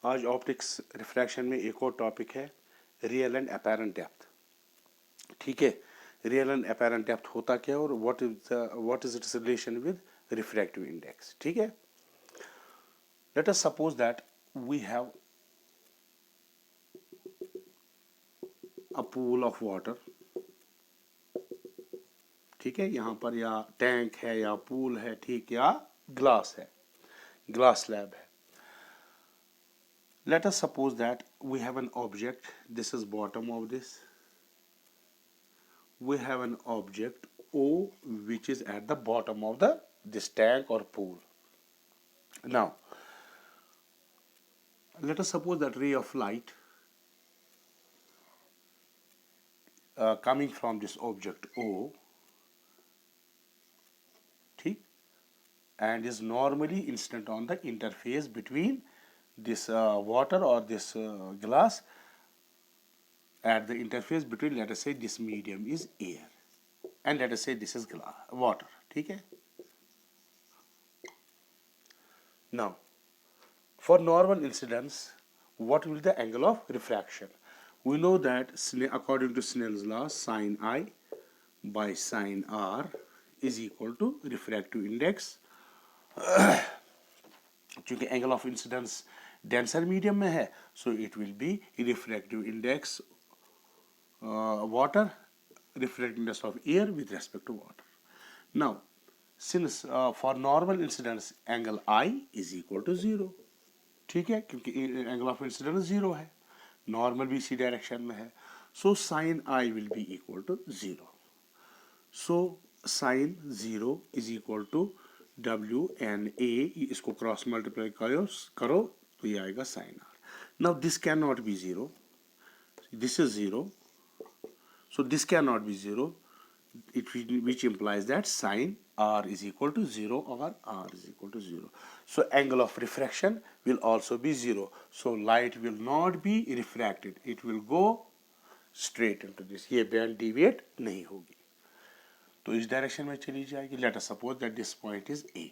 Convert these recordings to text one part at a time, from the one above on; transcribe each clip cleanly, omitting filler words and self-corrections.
आज optics refraction में एक और टॉपिक है रियल एंड अपैरेंट डेप्थ। ठीक है, रियल एंड अपैरेंट डेप्थ होता क्या है और what is its relation with refractive index. ठीक है, let us suppose that we have a pool of water. ठीक है, यहां पर या टैंक है या पूल है, ठीक, या ग्लास है, ग्लास स्लैब है। Let us suppose that we have an object, this is bottom of this, we have an object O which is at the bottom of this tank or pool. Now let us suppose that ray of light coming from this object O, ठीक, and is normally incident on the interface between this water or this glass, at the interface between, let us say this medium is air and let us say this is water. ठीक है, now for normal incidence, what will be the angle of refraction? We know that according to Snell's law, sin I by sin R is equal to refractive index. चूंकि angle of incidence denser medium में है, so it will B refractive index water, refractive index of air with respect to water. Now, since for normal incidence angle I is equal to 0, ठीक है, क्योंकि angle of incidence 0 है, normal भी इसी direction में है, so sine I will be equal to 0. So sine 0 is equal to WNA, इसको cross multiply करो तो ये आएगा sine R. Now this can not be 0, this is 0, so this cannot be 0, which implies that sin R is equal to 0 or R is equal to 0. So angle of refraction will also be 0. So light will not be refracted, it will go straight into this. ये band deviate नहीं होगी, तो इस direction में चली जाएगी. Let us suppose that this point is A.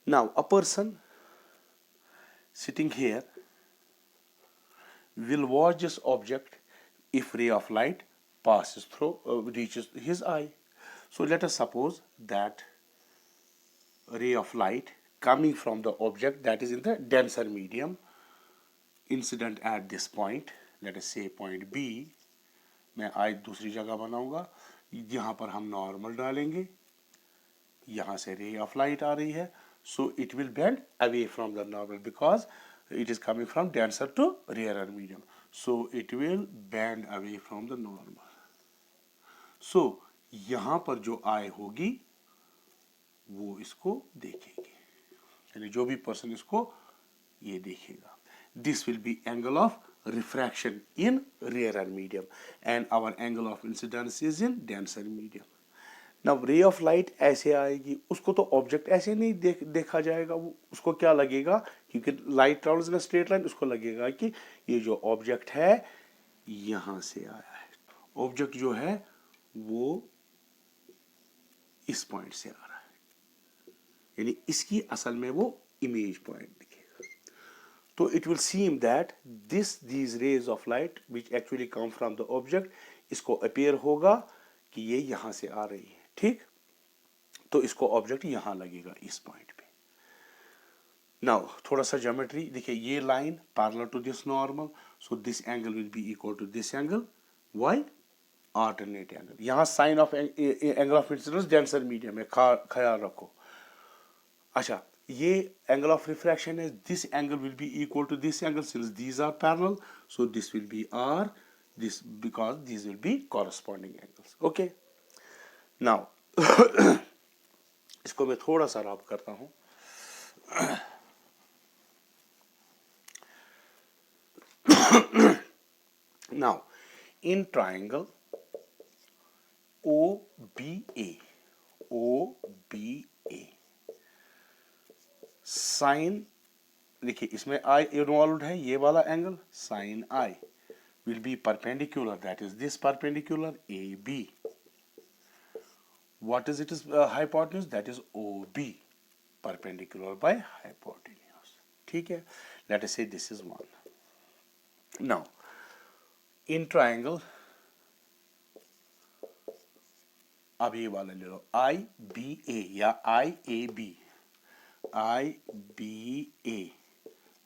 Now a person sitting here will watch this object if ray of light passes through, reaches his eye. So let us suppose that ray of light coming from the object that is in the denser medium, incident at this point, let us say point B. मैं आई दूसरी जगह बनाऊंगा, यहाँ पर हम normal डालेंगे, यहाँ से रे ऑफ लाइट आ रही है, so it will bend away from the normal because it is coming from denser to rarer medium, so it will bend away from the normal. So यहाँ पर जो आई होगी वो इसको देखेगी, यानी जो भी पर्सन इसको ये देखेगा. This will be angle of refraction in rarer medium and our angle of incidence is in denser medium. Now ray of light ऐसे आएगी, उसको तो ऑब्जेक्ट ऐसे नहीं देखा जाएगा, वो उसको क्या लगेगा, क्योंकि light travels in straight line, उसको लगेगा कि ये जो ऑब्जेक्ट है यहां से आया है, ऑब्जेक्ट जो है वो इस पॉइंट से आ रहा है, यानी इसकी असल में वो इमेज पॉइंट दिखेगा. तो it will seem that these rays of light which actually come from the object, इसको अपीयर होगा कि ये यहां से आ रही है, ठीक, तो इसको ऑब्जेक्ट यहां लगेगा इस पॉइंट पे. नाउ थोड़ा सा ज्योमेट्री देखिए, ये line parallel to this normal, so this angle will be equal to this angle, why alternate angle. यहां sine of angle of incidence denser medium है, ख्याल रखो. अच्छा, ये एंगल ऑफ रिफ्रैक्शन है, this angle will be equal to this angle since these are parallel, so this will be R, this because these will be corresponding angles. Okay, now इसको मैं थोड़ा सा रब करता हूं. Now in triangle OBA, sine देखिए, इसमें I involve है, ये वाला angle sine I will be perpendicular, that is this perpendicular AB. What is its hypotenuse? That is OB, perpendicular by hypotenuse. ठीक है, Let us say this is 1. Now, in triangle, अब ये वाला ले लो IBA या IAB, IBA,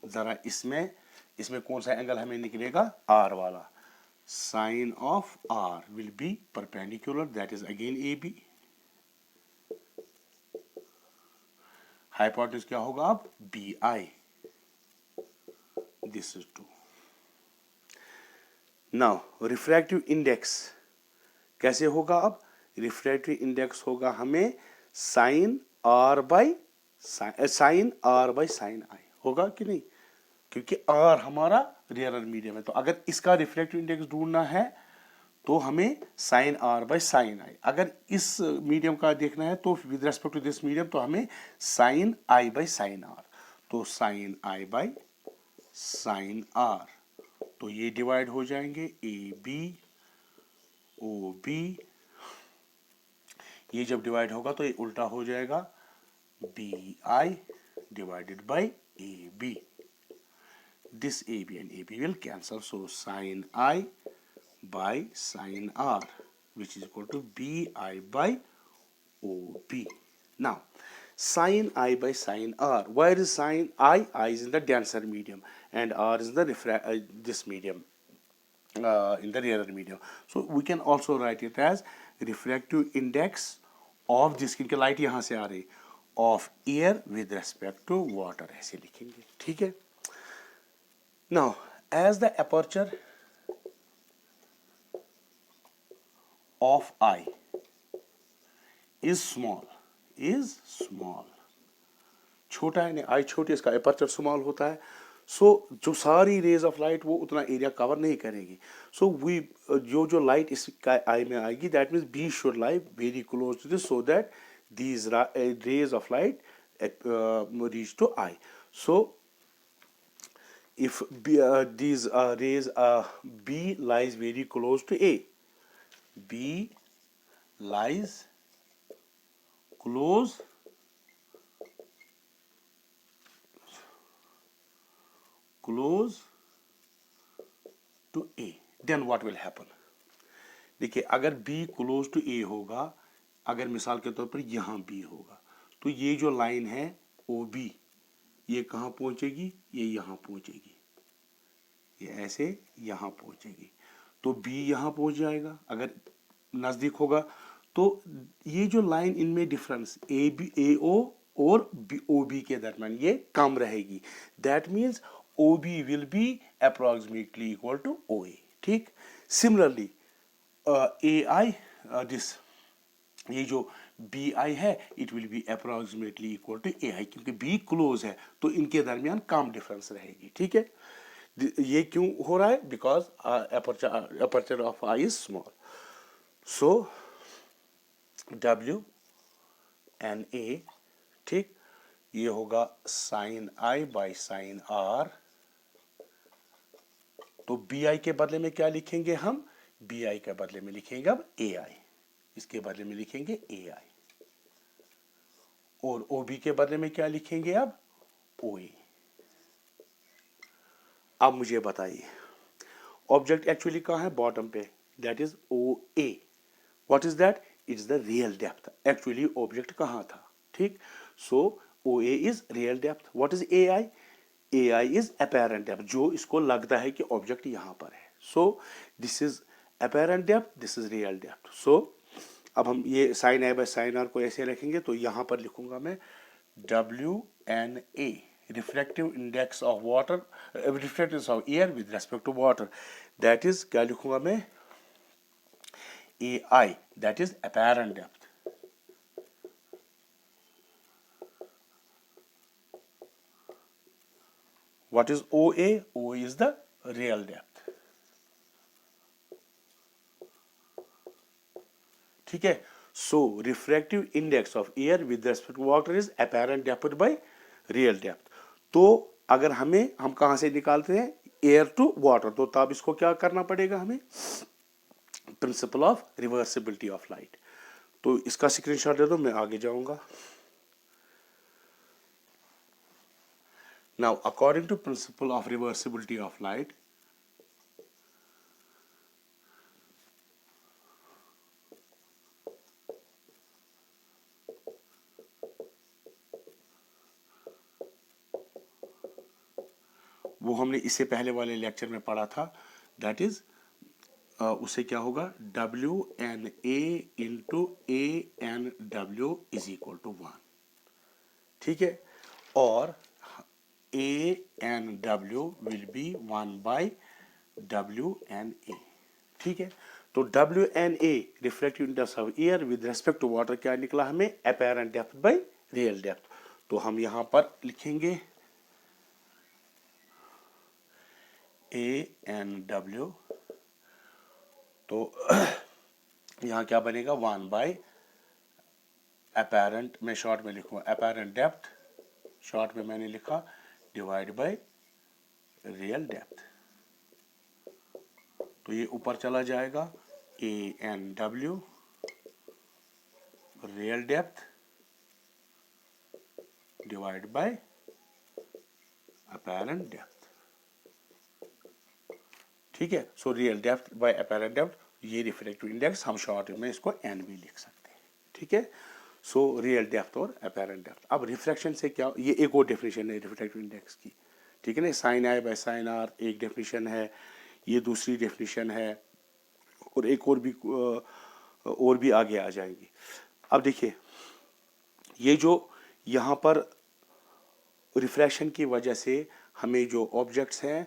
जरा इसमें कौन सा एंगल हमें निकलेगा? R वाला. Sine of R will be perpendicular, that is again AB. Hypotenuse क्या होगा अब? BI. This is 2. Now refractive index कैसे होगा अब? रिफ्रैक्टिव इंडेक्स होगा हमें साइन R बाई साइन आई होगा कि नहीं, क्योंकि R हमारा रेयर मीडियम है. तो अगर इसका रिफ्रैक्टिव इंडेक्स ढूंढना है तो हमें sine R by sine I. अगर इस मीडियम का देखना है तो with respect to this medium तो हमें sine I by sine R. तो sine I by sine R, तो ये डिवाइड हो जाएंगे AB OB. ये जब डिवाइड होगा तो ये उल्टा हो जाएगा BI divided by AB. This AB and AB will cancel, so sin I by sin R, which is equal to BI by OB. Now, sin I by sin R. Where is sin I? I is in the denser medium and R is in the this medium, in the rarer medium. So we can also write it as refractive index of this, क्योंकि light यहाँ से आ रही, of air with respect to water, ऐसे लिखेंगे. ठीक है. Now, as the aperture of eye is small, छोटा है, आई छोटी, इसका एपर्चर स्मॉल होता है. सो जो सारी रेज ऑफ लाइट वो उतना एरिया कवर नहीं करेगी. सो वी जो लाइट इसका आई में आएगी, that means B should lie very close to this, so that these rays of light reach to eye. So if these rays B lies very close to A, B lies close to A, then what will happen? देखिए, अगर B close to A होगा, अगर मिसाल के तौर पर यहाँ B होगा, तो ये जो लाइन है OB, ये कहाँ पहुँचेगी? ये यहाँ पहुँचेगी, ये ऐसे यहाँ पहुँचेगी. तो B यहाँ पहुँच जाएगा. अगर नज़दीक होगा तो ये जो लाइन, इनमें डिफरेंस AO और OB के दरमियान ये कम रहेगी. That means OB will be approximately equal to OA. ठीक. सिमिलरली AI दिस, ये जो BI है, it will be approximately equal to AI, क्योंकि B क्लोज है तो इनके दरमियान कम डिफरेंस रहेगी. ठीक है. ये क्यों हो रहा है? Because aperture of I is small. So WNA, ठीक, ये होगा sine I by sine R. तो BI के बदले में क्या लिखेंगे हम? BI के बदले में लिखेंगे अब AI, इसके बदले में लिखेंगे AI. और OB के बदले में क्या लिखेंगे अब? OA. अब मुझे बताइए, ऑब्जेक्ट एक्चुअली कहाँ है? बॉटम पे, that is OA. What is that? It's the real depth. Actually object कहाँ था? ठीक. So OA is real depth. What is AI? AI is apparent depth, जो इसको लगता है कि ऑब्जेक्ट यहाँ पर है. So this is apparent depth, this is real depth. So अब हम ये sine I by sine R को ऐसे रखेंगे, तो यहाँ पर लिखूंगा मैं WNA, refractive index of water, refractive of air with respect to water. That is, क्या लिखूंगा मैं? AI, that is apparent depth. What is OA? OA is the real depth. ठीक है. So refractive index of air with respect to water is apparent depth by real depth. तो अगर हम कहाँ से निकालते हैं? Air to water. तो तब इसको क्या करना पड़ेगा हमें? Principle of reversibility of light. तो इसका स्क्रीनशॉट दे दो, मैं आगे जाऊंगा. Now, according to principle of reversibility of light, वो हमने इससे पहले वाले लेक्चर में पढ़ा था, दैट इज उससे क्या होगा, W N A into A N W is equal to 1, ठीक है, और A N W will be 1 by W N A, ठीक है। तो W N A reflective index of air with respect to water क्या निकला हमें, apparent depth by real depth. तो हम यहां पर लिखेंगे ए एन डब्ल्यू, तो यहाँ क्या बनेगा 1 बाई अपैरेंट, मैं शॉर्ट में लिखूंगा अपैरेंट डेप्थ, शॉर्ट में मैंने लिखा डिवाइड बाई रियल डेप्थ। तो ये ऊपर चला जाएगा A N W real depth divide by apparent depth, ठीक है। So real depth by apparent depth, ये रिफ्लेक्टिव इंडेक्स हम शॉर्ट में इसको एन भी लिख सकते हैं, ठीक है। सो रियल डेप्थ और अपैरेंट डेप्थ। अब रिफ्लेक्शन से क्या, ये एक और डेफिनेशन है रिफ्लेक्टिव इंडेक्स की, ठीक है ना, sine I by sine R एक डेफिनेशन है, ये दूसरी डेफिनेशन है, और एक और भी आगे आ जाएंगी। अब देखिए, ये जो यहाँ पर रिफ्रैक्शन की वजह से हमें जो ऑब्जेक्ट्स हैं,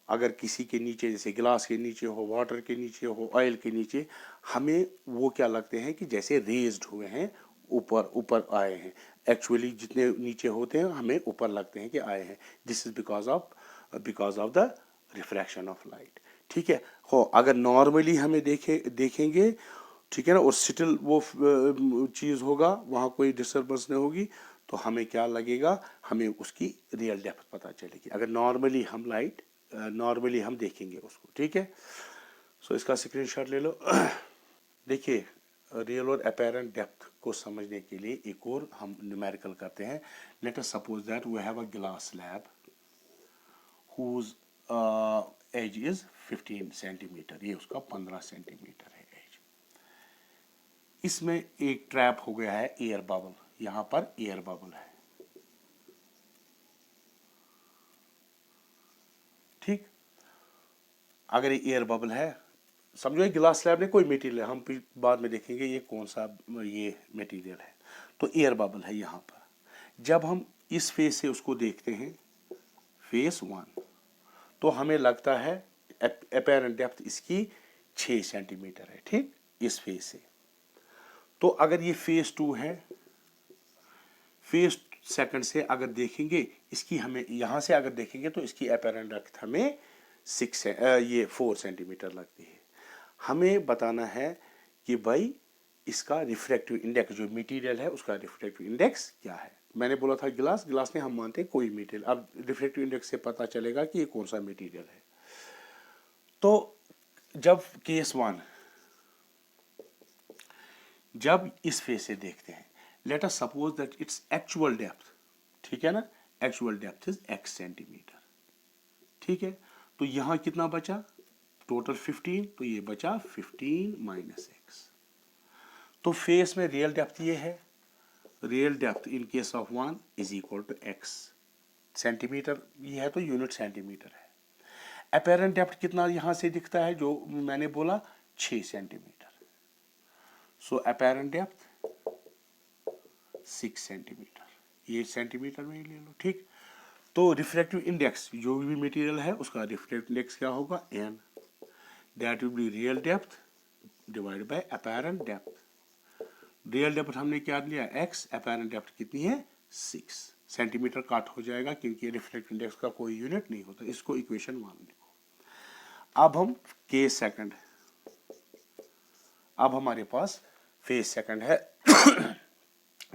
अगर किसी के नीचे, जैसे गिलास के नीचे हो, वाटर के नीचे हो, ऑयल के नीचे, हमें वो क्या लगते हैं कि जैसे रेज्ड हुए हैं, ऊपर ऊपर आए हैं। एक्चुअली जितने नीचे होते हैं हमें ऊपर लगते हैं कि आए हैं। This is because of the refraction of light, ठीक है। हो अगर नॉर्मली हमें देखेंगे, ठीक है ना, और स्टिल वो चीज़ होगा, वहाँ कोई डिस्टर्बेंस नहीं होगी, तो हमें क्या लगेगा, हमें उसकी रियल डेप्थ पता चलेगी अगर नॉर्मली हम देखेंगे उसको, ठीक है। सो इसका स्क्रीनशॉट ले लो। देखिए, रियल और अपैरेंट डेप्थ को समझने के लिए एक और हम न्यूमेरिकल करते हैं। Let us suppose that we have a glass slab whose edge is 15 centimetre, ये उसका 15 सेंटीमीटर है एज। इसमें एक ट्रैप हो गया है एयर बबल, यहां पर एयर बबल है, ठीक। अगर ये एयर बबल है, समझो ये गिलास स्लैब ने कोई मटेरियल है, हम बाद में देखेंगे ये कौन सा ये मटेरियल है। तो एयर बबल है यहाँ पर। जब हम इस फेस से उसको देखते हैं, फेस 1, तो हमें लगता है अपैरेंट डेप्थ इसकी 6 सेंटीमीटर है, ठीक, इस फेस से। तो अगर ये फेस 2 है, फेस सेकंड से अगर देखेंगे, इसकी हमें यहाँ से अगर देखेंगे तो इसकी अपैरेंट डेप्थ हमें 4 सेंटीमीटर लगती है। हमें बताना है कि भाई इसका रिफ्रैक्टिव इंडेक्स, जो मटेरियल है उसका रिफ्रैक्टिव इंडेक्स क्या है। मैंने बोला था गिलास ने हम मानते हैं कोई मटेरियल, अब रिफ्रैक्टिव इंडेक्स से पता चलेगा कि ये कौन सा मटेरियल है। तो जब केस 1, जब इस फेस से देखते हैं, let us suppose that its actual depth, ठीक है ना, actual depth is x centimetre, ठीक है। तो यहां कितना बचा, टोटल 15, तो ये बचा 15 माइनस x। तो फेस में रियल डेप्थ ये है, real depth in case of 1 is equal to x centimetre, ये है तो यूनिट सेंटीमीटर है। अपैरेंट डेप्थ कितना यहां से दिखता है, जो मैंने बोला 6 centimetre. So apparent depth 6 centimetre, ये सेंटीमीटर में ही ले लो, ठीक। तो रिफ्रैक्टिव इंडेक्स, जो भी मटेरियल है उसका रिफ्रैक्टिव इंडेक्स क्या होगा, n, that will be real depth divide by apparent depth. Real depth हमने क्या लिया x, अपैरेंट डेप्थ कितनी है 6 सेंटीमीटर, काट हो जाएगा क्योंकि रिफ्रैक्टिव इंडेक्स का कोई यूनिट नहीं होता। इसको इक्वेशन 1 लिखो। अब हम केस सेकंड, अब हमारे पास फेस सेकंड है।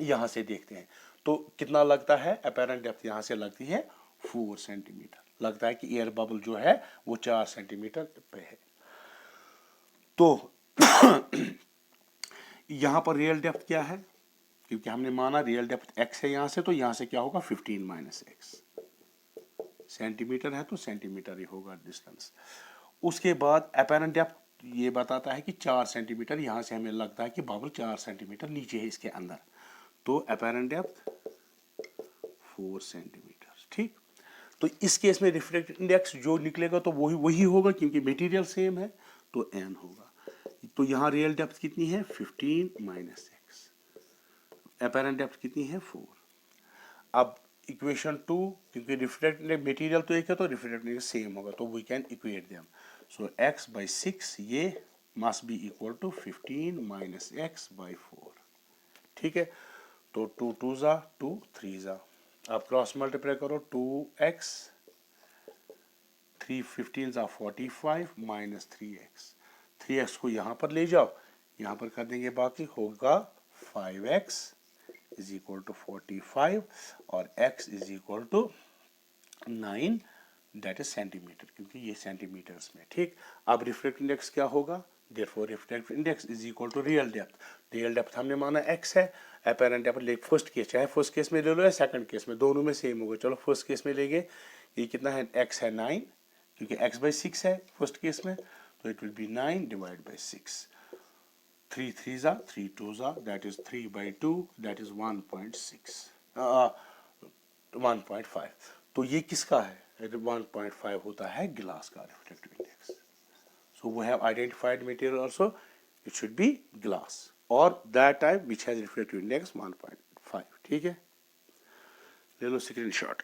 यहां से देखते हैं तो कितना लगता है, अपैरेंट डेप्थ यहां से लगती है 4 सेंटीमीटर। लगता है कि एयर बबल जो है वो 4 सेंटीमीटर पे है। तो यहां पर रियल डेप्थ क्या है, क्योंकि हमने माना रियल डेप्थ x है यहां से, तो यहां से क्या होगा 15 माइनस x। सेंटीमीटर है तो सेंटीमीटर ही होगा डिस्टेंस। उसके बाद अपेरेंट डेप्थ ये बताता है कि 4 सेंटीमीटर, यहाँ से हमें लगता है कि बबल 4 सेंटीमीटर नीचे है इसके अंदर, तो अपेरेंट डेप्थ 4 सेंटीमीटर। ठीक, तो इस केस में रिफ्रैक्टिव इंडेक्स जो निकलेगा तो वही होगा क्योंकि मटेरियल सेम है, तो n होगा। तो यहाँ रियल डेप्थ कितनी है 15 माइनस एक्स, अपेरेंट डेप्थ कितनी है 4। अब इक्वेशन 2, क्योंकि रिफ्रैक्टिव मटेरियल तो एक है तो रिफ्रैक्टिव सेम होगा, तो we can equate them. So x by 6 ये must be equal to 15 minus x by 4। ठीक है, तो 2 2 जा 2 3 जा, आप क्रॉस मल्टीप्लाई करो 2x 3 15 जा 45 माइनस 3x, 3x को यहाँ पर ले जाओ, यहाँ पर कर देंगे, बाकी होगा 5x इज इक्वल टू 45 और x is equal to 9, that is centimetre, क्योंकि ये सेंटीमीटर्स में। ठीक, अब रिफ्रैक्टिव इंडेक्स क्या होगा, therefore refractive index is equal to real depth. Real depth हमने माना x है, अपेरेंट डेप्थ ले फर्स्ट केस, चाहे फर्स्ट केस में ले लो या सेकंड केस में, दोनों में सेम होगा। चलो फर्स्ट केस में लेंगे, ये कितना है, x है 9, क्योंकि x बाई 6 है फर्स्ट केस में, तो it will B 9 divide by 6, 3 3 जा 3 2 जा, that is 3 by 2, that is 1.5। तो ये किसका है, 1.5 होता है गिलास का refractive index. So we have identified material also, it should be glass और that type which has refractive index 1.5। ठीक है, ले लो स्क्रीनशॉट।